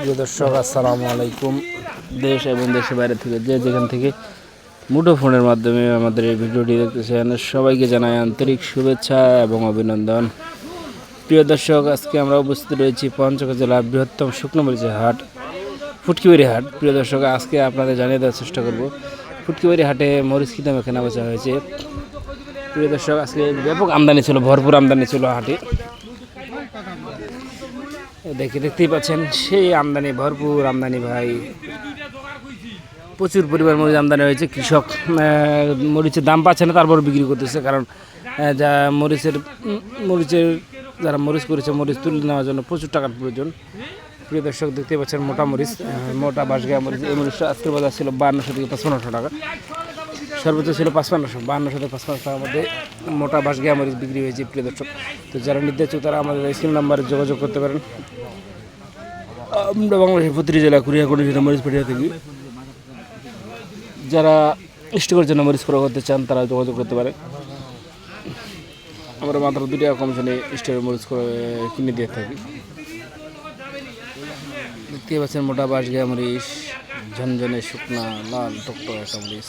প্রিয় দর্শক, আসসালামু আলাইকুম। দেশ এবং দেশের বাইরে থেকে যে যেখান থেকে মুঠোফোনের মাধ্যমে আমাদের এই ভিডিওটি দেখতেছেন, সবাইকে জানাই আন্তরিক শুভেচ্ছা এবং অভিনন্দন। প্রিয় দর্শক, আজকে আমরা উপস্থিত রয়েছি পঞ্চগড় জেলার বৃহত্তম শুকনো মরিচের হাট, ফুটকিবাড়ি হাট। প্রিয় দর্শক, আজকে আপনাদের জানিয়ে দেওয়ার চেষ্টা করব ফুটকিবাড়ি হাটে মরিচ কী দামে কেনা বেচা হয়েছে। প্রিয় দর্শক, আজকে ব্যাপক আমদানি ছিল, ভরপুর আমদানি ছিল হাটে। দেখতেই পাচ্ছেন, সেই আমদানি, ভরপুর আমদানি ভাই, প্রচুর পরিমাণ মরিচ আমদানি হয়েছে। কৃষক মরিচের দাম পাচ্ছে না, তারপর বিক্রি করতেছে। কারণ যা মরিচের যারা মরিচ করেছে, মরিচ তুলে নেওয়ার জন্য প্রচুর টাকার প্রয়োজন। প্রিয় দর্শক, দেখতে পাচ্ছেন মোটা মরিচ, মোটা বাঁশগাঁয়া মরিচ। এই মরিচটা আজকের বাজার ছিল 5200 থেকে 5500 টাকা, সর্বোচ্চ ছিল 5500, 5200 থেকে 5500 টাকার মধ্যে মোটা বাঁশগাঁয়া মরিচ বিক্রি হয়েছে। প্রিয় দর্শক, তো যারা নিতে চাও তারা আমাদের স্ক্রিন নাম্বারে যোগাযোগ করতে পারেন। আমরা বাংলাদেশের প্রতিটি জেলা কুরিয়ার কন্ডিশনে মরিচ পাঠিয়ে থাকি। যারা স্টকের জন্য মরিচ ক্রয় করতে চান তারা যোগাযোগ করতে পারে। আমরা মাত্র 2 টাকা কমিশনে স্টকের মরিচ কিনে দিয়ে থাকি। দেখতে পাচ্ছেন মোটা বাঁশগাঁয়া মরিচ, ঝনঝনে শুকনা লাল টকটক একটা মরিচ।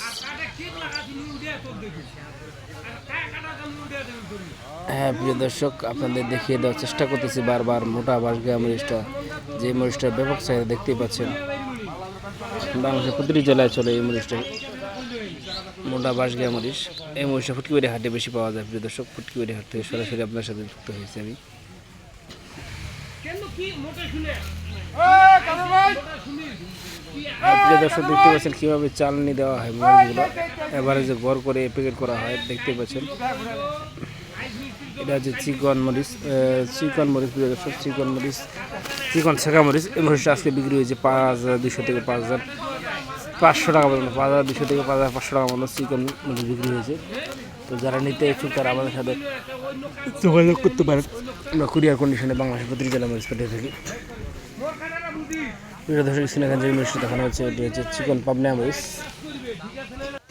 হ্যাঁ প্রিয় দর্শক, আপনাদের দেখিয়ে দেওয়ার চেষ্টা করতেছি বারবার মোটা বাঁশগাঁয়া মরিচটা, যে মরিচটার ব্যাপক চাহিদা দেখতেই পাচ্ছেন। বাংলাদেশের প্রতিটি জেলায় চলে এই মরিচটা, মোটা বাঁশগাঁয়া মরিচ। এই মরিচটা ফুটকিবাড়ি হাটে বেশি পাওয়া যায়। প্রিয় দর্শক, ফুটকিবাড়ি হাট থেকে সরাসরি আপনার সাথে যুক্ত হয়েছি আমি। প্রিয় দর্শক, দেখতে পাচ্ছেন কীভাবে চালনি দেওয়া হয় মরিচগুলো, এবারে যে গড় করে প্যাকেট করা হয়, দেখতে পাচ্ছেন। এটা হচ্ছে চিকন মরিচ, প্রিয় দর্শক, চিকন শেখা মরিচ। এই মরিচটা আজকে বিক্রি হয়েছে 5200 থেকে 5500 টাকা পর্যন্ত, 5200 থেকে 5500 টাকা মতো চিকন মরিচ বিক্রি হয়েছে। তো যারা নিতে ইচ্ছুক তারা আমাদের সাথে যোগাযোগ করতে পারেন। আমরা কুরিয়ার কন্ডিশনে বাংলাদেশের প্রতিটি জেলা মরিচ পাঠিয়ে থাকি। প্রিয় দর্শক, সিনেখান যে মরিচটা দেখানো হচ্ছে, এটি হচ্ছে চিকন পাবনা মরিচ।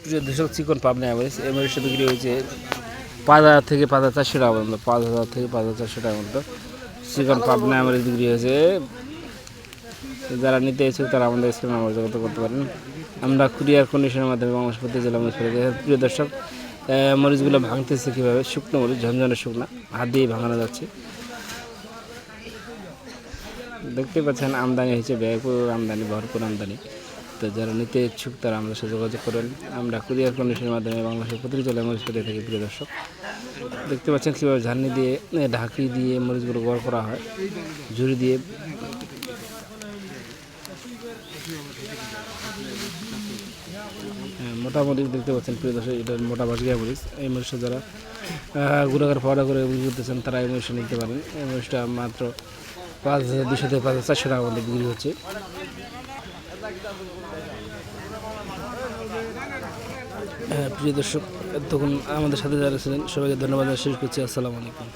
প্রিয় দর্শক, চিকন পাবনা মরিচ, এই মরিচটা বিক্রি হয়েছে 5000 থেকে 5400 টাকা পর্যন্ত, 5000 থেকে 5400 টাকা পর্যন্ত চিকন পাবনা মরিচ বিক্রি হয়েছে। যারা নিতে ইচ্ছুক তারা আমাদের স্ক্রিনে নাম্বার যোগাযোগ করতে পারেন। আমরা কুরিয়ার কন্ডিশনের মাধ্যমে বাংলাদেশ প্রতি জেলা মরিচ পাঠিয়ে থাকি। প্রিয় দর্শক, মরিচগুলো ভাঙতেছে কীভাবে, শুকনো মরিচ, ঝনঝনে শুকনা, হাত দিয়ে ভাঙানো যাচ্ছে। দেখতে পাচ্ছেন আমদানি হয়েছে, ব্যাপক আমদানি, ভরপুর আমদানি। তো যারা নিতে ইচ্ছুক তারা আমাদের সাথে যোগাযোগ করেন। আমরা কুরিয়ার কন্ডিশনের মাধ্যমে বাংলাদেশের প্রতিটি জেলায় মরিচ পেতে থাকি। প্রিয় দর্শক, দেখতে পাচ্ছেন কীভাবে ঝান্নি দিয়ে, ঢাকি দিয়ে মরিচগুলো গড় করা হয়, ঝুড়ি দিয়ে। মোটা মরিচ দেখতে পাচ্ছেন প্রিয় দর্শক, এটা মোটা বাঁশগাঁয়া মরিচ। এই মরিচটা যারা গুঁড়াকার পাউডার করে বিক্রি করতেছেন তারা এই মরিচটা নিতে পারেন। এই মরিচটা মাত্র 5200 থেকে 5400 টাকার মধ্যে বিক্রি হচ্ছে। প্রিয় দর্শক, তখন আমাদের সাথে যারা ছিলেন সবাইকে ধন্যবাদ শেষ করছি। আসসালামু আলাইকুম।